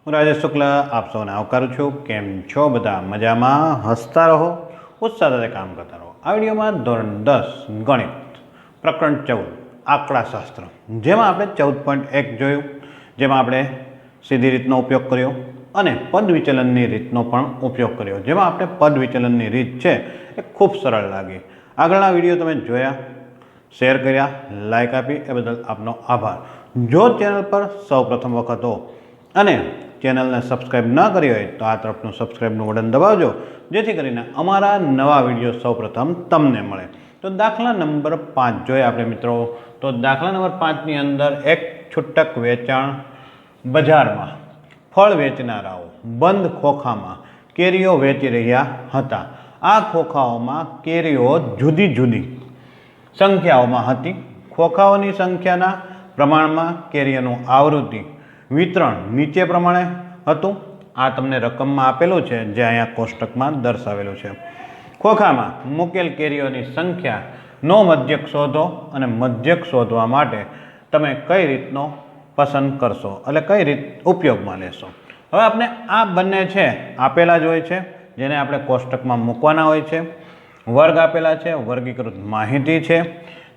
હું રાજેશ શુક્લા આપ સૌને આવકારું છું. કેમ છો બધા? મજામાં? હસતા રહો, ઉત્સાહ સાથે કામ કરતા રહો. આ વિડીયોમાં ધોરણ 10 ગણિત પ્રકરણ 14 આંકડાશાસ્ત્ર, જેમાં આપણે 14.1 જોયું, જેમાં આપણે સીધી રીતનો ઉપયોગ કર્યો અને પદ વિચલનની રીતનો પણ ઉપયોગ કર્યો, જેમાં આપણે પદ વિચલનની રીત છે એ ખૂબ સરળ લાગી. આગળના વિડીયો તમે જોયા, શેર કર્યા, લાઇક આપી, એ બદલ આપનો આભાર. જો ચેનલ પર સૌ પ્રથમ વખત હો અને ચેનલને સબસ્ક્રાઈબ ન કરી હોય તો આ તરફનું સબસ્ક્રાઈબનું બટન દબાવજો, જેથી કરીને અમારા નવા વિડીયો સૌ પ્રથમ તમને મળે. તો દાખલા નંબર 5 જોઈએ આપણે મિત્રો. તો દાખલા નંબર 5ની અંદર એક છૂટક વેચાણ બજારમાં ફળ વેચનારાઓ બંધ ખોખામાં કેરીઓ વેચી રહ્યા હતા. આ ખોખાઓમાં કેરીઓ જુદી જુદી સંખ્યાઓમાં હતી. ખોખાઓની સંખ્યાના પ્રમાણમાં કેરીઓનું આવૃત્તિ વિતરણ નીચે પ્રમાણે હતું. આ તમને રકમમાં આપેલું છે, જે અહીંયા કોષ્ટકમાં દર્શાવેલું છે. ખોખામાં મૂકેલ કેરીઓની સંખ્યાનો મધ્યક શોધો અને મધ્યક શોધવા માટે તમે કઈ રીતનો પસંદ કરશો, એટલે કઈ રીત ઉપયોગમાં લેશો. હવે આપણે આ બંને છે આપેલા જ હોય છે, જેને આપણે કોષ્ટકમાં મૂકવાના હોય છે. વર્ગ આપેલા છે, વર્ગીકૃત માહિતી છે,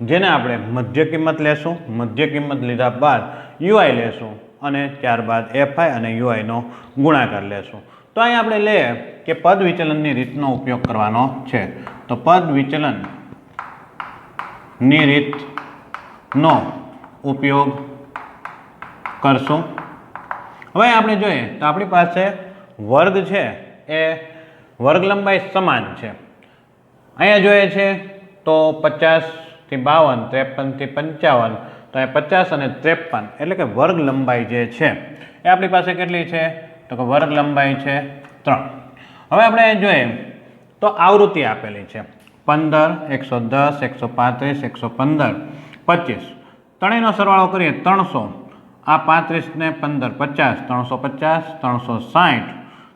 જેને આપણે મધ્ય કિંમત લેશું. મધ્ય કિંમત લીધા બાદ યુઆઈ લેશું અને ત્યારબાદ એફઆઈ અને યુઆઈનો ગુણાકાર લેશું. તો અહીં આપણે લઈએ કે પદ વિચલનની રીતનો ઉપયોગ કરવાનો છે. તો પદ વિચલનની રીતનો ઉપયોગ કરશું. હવે આપણે જોઈએ તો આપણી પાસે વર્ગ છે એ વર્ગ લંબાઈ સમાન છે. અહીંયા જોઈએ છે તો 50 થી 52, 53 થી 55, તો એ 50 અને 53, એટલે કે વર્ગ લંબાઈ જે છે એ આપણી પાસે કેટલી છે? તો કે વર્ગ લંબાઈ છે 3. હવે આપણે જોઈએ તો આવૃત્તિ આપેલી છે 15, 110, 135, 115, 25. ત્રણેયનો સરવાળો કરીએ 300. આ 35 ને 15 50, 350, 360,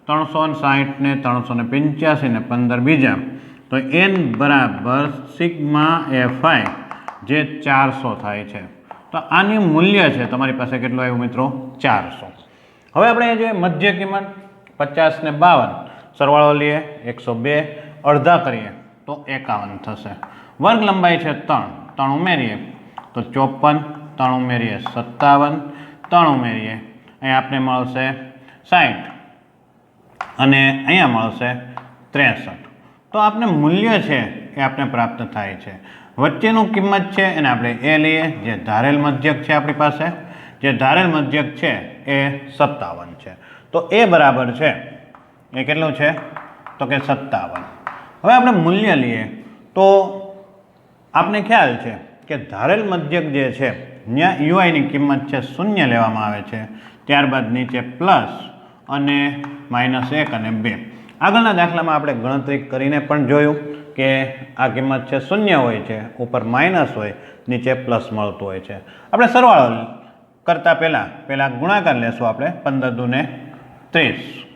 360 ને 385 ને 15 બીજા, તો n બરાબર સિગ્મા એફઆઈ જે 400 થાય છે. તો આની મૂલ્ય છે તમારી પાસે કેટલું આવ્યું મિત્રો? 400. હવે આપણે જોઈએ મધ્ય કિંમત 50 ને 52, સરવાળો લઈએ 102, અડધા કરીએ તો 51 થશે. વર્ગ લંબાઈ છે 3, 3 ઉમેરીએ તો 54, 3 ઉમેરીએ 57, 3 ઉમેરીએ અહીંયા આપણે મળશે 60 અને અહીંયા મળશે 63. તો આપણે મૂલ્ય છે એ આપણે પ્રાપ્ત થાય છે. વચ્ચેનું કિંમત છે એને આપણે એ લઈએ, જે ધારેલ મધ્યક છે આપણી પાસે. જે ધારેલ મધ્યક છે એ 57 છે. તો એ બરાબર છે એ કેટલું છે? તો કે 57. હવે આપણે મૂલ્ય લઈએ તો આપને ખ્યાલ છે કે ધારેલ મધ્યક જે છે ત્યાં યુઆઈની કિંમત છે 0 લેવામાં આવે છે, ત્યારબાદ નીચે પ્લસ અને -1 અને 2. આગળના દાખલામાં આપણે ગણતરી કરીને પણ જોયું કે આ કિંમત છે 0 હોય છે, ઉપર માઇનસ હોય, નીચે પ્લસ મળતું હોય છે. આપણે સરવાળો કરતાં પહેલાં ગુણાકાર લેશું આપણે. 15 દુ ને 30,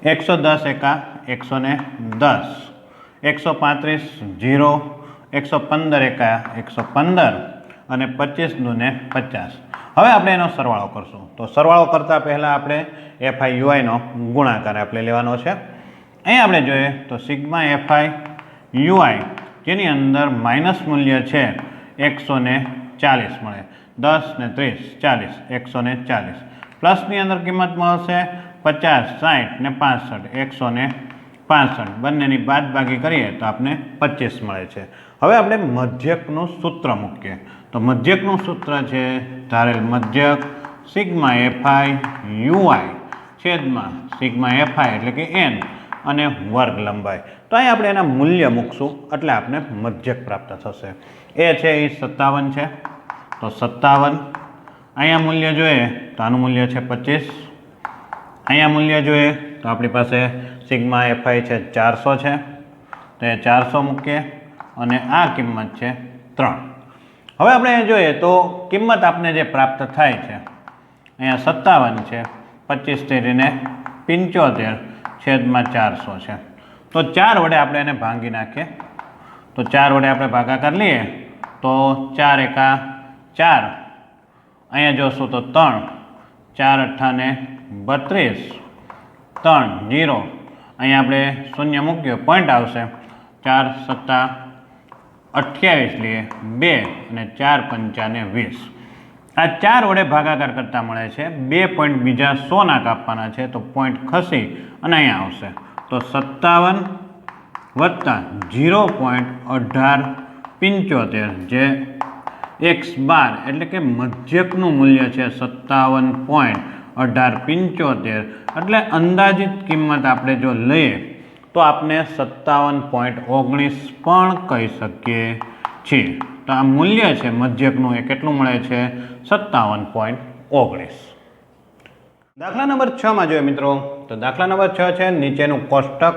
110 એકા 110, 135 0, 115 એકા 115 અને 25 દુ ને 50. હવે આપણે એનો સરવાળો કરશું. તો સરવાળો કરતાં પહેલાં આપણે એફઆઈ યુઆઈનો ગુણાકાર આપણે લેવાનો છે. અહીં આપણે જોઈએ તો સિગ્મા એફઆઈ યુઆઈ, જેની અંદર માઇનસ મૂલ્ય છે 140 મળે. 10 ને 30 40, 140. પ્લસની અંદર કિંમત મળશે 50, 60 ને 65, 165. બંનેની બાદબાકી કરીએ તો આપણે 25 મળે છે. હવે આપણે મધ્યકનું સૂત્ર મૂકીએ. તો મધ્યકનું સૂત્ર છે ધારેલ મધ્યક સિગ્મા એફઆઈ યુઆઈ છેદમાં સિગ્મા એફઆઈ એટલે કે n અને વર્ગ લંબાઈ. તો અહીં આપણે એના મૂલ્ય મૂકશું એટલે આપણે મધ્યક પ્રાપ્ત થશે. એ છે એ 57 છે, તો 57. અહીંયા મૂલ્ય જોઈએ તો આનું મૂલ્ય છે 25. અહીંયા મૂલ્ય જોઈએ તો આપણી પાસે સિગ્મા એફઆઈ છે 400 છે, તો એ 400 મૂકીએ અને આ કિંમત છે 3. હવે આપણે જોઈએ તો કિંમત આપને જે પ્રાપ્ત થાય છે અહીંયા 57 છે, 25 તેરીને 75 છેદમાં 400 છે. તો 4 વડે આપણે એને ભાંગી નાખીએ. તો 4 વડે આપણે ભાગાકાર લઈએ તો 4 એકા 4, અહીંયા જોશું તો 3, 4 અઠ્ઠા ને 32, 3 0, અહીંયા આપણે શૂન્ય મૂક્યો પોઈન્ટ આવશે, 4 સત્તા 28 લઈએ 2 અને 4 પંચા ને 20. આ 4 વડે ભાગાકાર કરતા મળે છે. 2 પોઈન્ટ બીજા 100 ના કાપવાના છે તો પોઈન્ટ ખસી અને અહીંયા આવશે. તો 57 વત્તા 0.1875 જે x12 એટલે કે મધ્યકનું મૂલ્ય છે 57.1875. એટલે અંદાજિત કિંમત આપણે જો લઈએ તો આપણે 57.19 પણ કહી શકીએ છીએ. તો આ મૂલ્ય છે મધ્યકનું એ કેટલું મળે છે? 57.19. દાખલા નંબર 6 માં જોઈએ મિત્રો, તો દાખલા નંબર 6 છે નીચેનું કોષ્ટક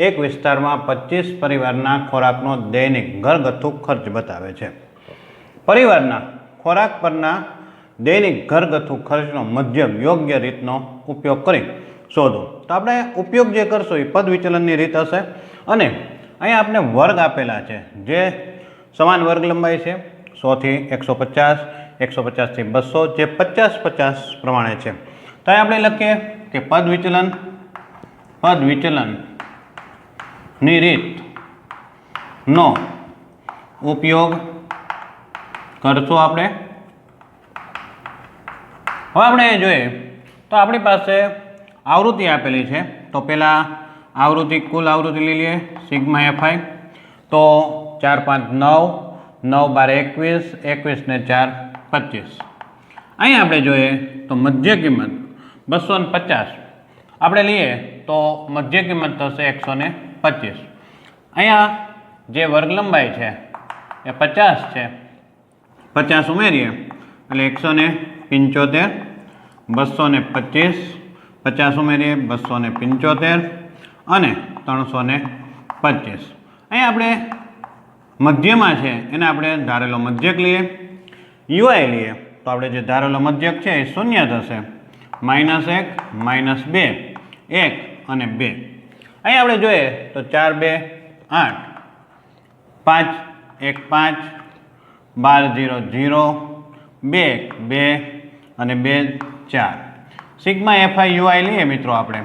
એક વિસ્તારમાં 25 પરિવારના ખોરાકનો દૈનિક ઘરગથ્થુ ખર્ચ બતાવે છે. પરિવારના ખોરાક પરના દૈનિક ઘરગથ્થુ ખર્ચનો મધ્યક યોગ્ય રીતનો ઉપયોગ કરી શોધો. તો આપણે ઉપયોગ જે કરશું એ પદ વિચલનની રીત હશે. અને અહીંયા આપણે વર્ગ આપેલા છે જે સમાન વર્ગ લંબાઈ છે 100 થી 150, 150 થી 200, જે 50-50 પ્રમાણે છે. તો અહીં આપણે લખીએ કે પદ વિચલનની રીતનો ઉપયોગ કરશું આપણે. હવે આપણે જોઈએ તો આપણી પાસે આવૃત્તિ આપેલી છે. તો પહેલાં આવૃત્તિ કુલ આવૃત્તિ લઈ લઈએ સિગ્મા એફઆઈ. તો 4 5 9, 9 12 21, 21 ને 4 25. અહીં આપણે જોઈએ તો મધ્ય કિંમત 250 આપણે લઈએ તો મધ્ય કિંમત થશે 125. અહીંયા જે વર્ગ લંબાઈ છે એ 50 છે, 50 ઉમેરીએ એટલે 175, 225, 50 ઉમેરીએ 275 અને 325. અહીં આપણે મધ્યમાં છે એને આપણે ધારેલો મધ્યક લઈએ. યુઆઈ લઈએ તો આપણે જે ધારેલો મધ્યક છે એ શૂન્ય થશે. -1, -2, 1 અને 2. અહીં આપણે જોઈએ તો 4 2 8, 5 1 5, 12 0 0, 2 2 અને 2 4. સિગ્મા એફઆઈ યુઆઈ લઈએ મિત્રો આપણે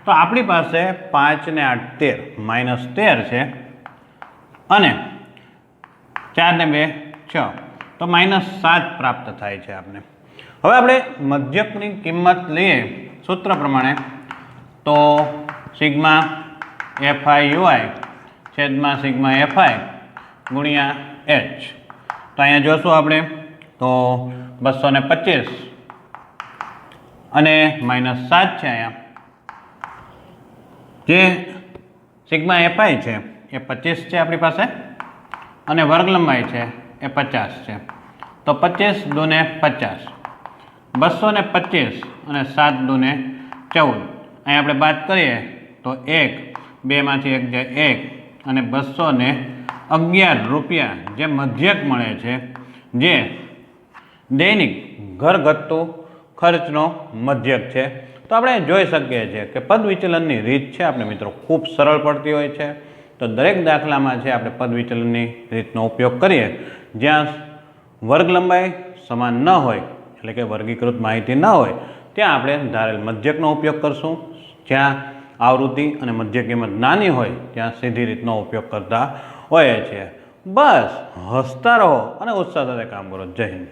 તો આપણી પાસે 5 ને 8 13, -13 છે અને 4 ને 2 6, તો -7 પ્રાપ્ત થાય છે આપણે. હવે આપણે મધ્યકની કિંમત લઈએ સૂત્ર પ્રમાણે તો સિગ્મા એફઆઈ યુઆઈ છેદમાં સિગ્મા એફઆઈ ગુણ્યા એચ. તો અહીંયા જોશું આપણે તો 225 અને -7 છે. અહીંયા જે સિગ્મા એફઆઈ છે એ 25 છે આપણી પાસે અને વર્ગ લંબાઈ છે એ 50 છે. તો 25 દૂને 50, 225 અને 7 દૂને 14. અહીં આપણે બાદ કરીએ તો 1, 2 માંથી 1 જાય 1 અને 211 રૂપિયા જે મધ્યક મળે છે, જે દૈનિક ઘરગથ્થુ ખર્ચનો મધ્યક છે. તો આપણે જોઈ શકીએ છીએ કે પદ વિચલનની રીત છે આપણે મિત્રો ખૂબ સરળ પડતી હોય છે. તો દરેક દાખલામાં છે આપણે પદ વિચલનની રીતનો ઉપયોગ કરીએ. જ્યાં વર્ગ લંબાઈ સમાન ન હોય એટલે કે વર્ગીકૃત માહિતી ન હોય ત્યાં આપણે ધારેલ મધ્યકનો ઉપયોગ કરશું. જ્યાં આવૃત્તિ અને મધ્ય કિંમત નાની હોય ત્યાં સીધી રીતનો ઉપયોગ કરતા હોઈએ છીએ. બસ હસતા રહો અને ઉત્સાહ સાથે કામ કરો. જય હિન્દ.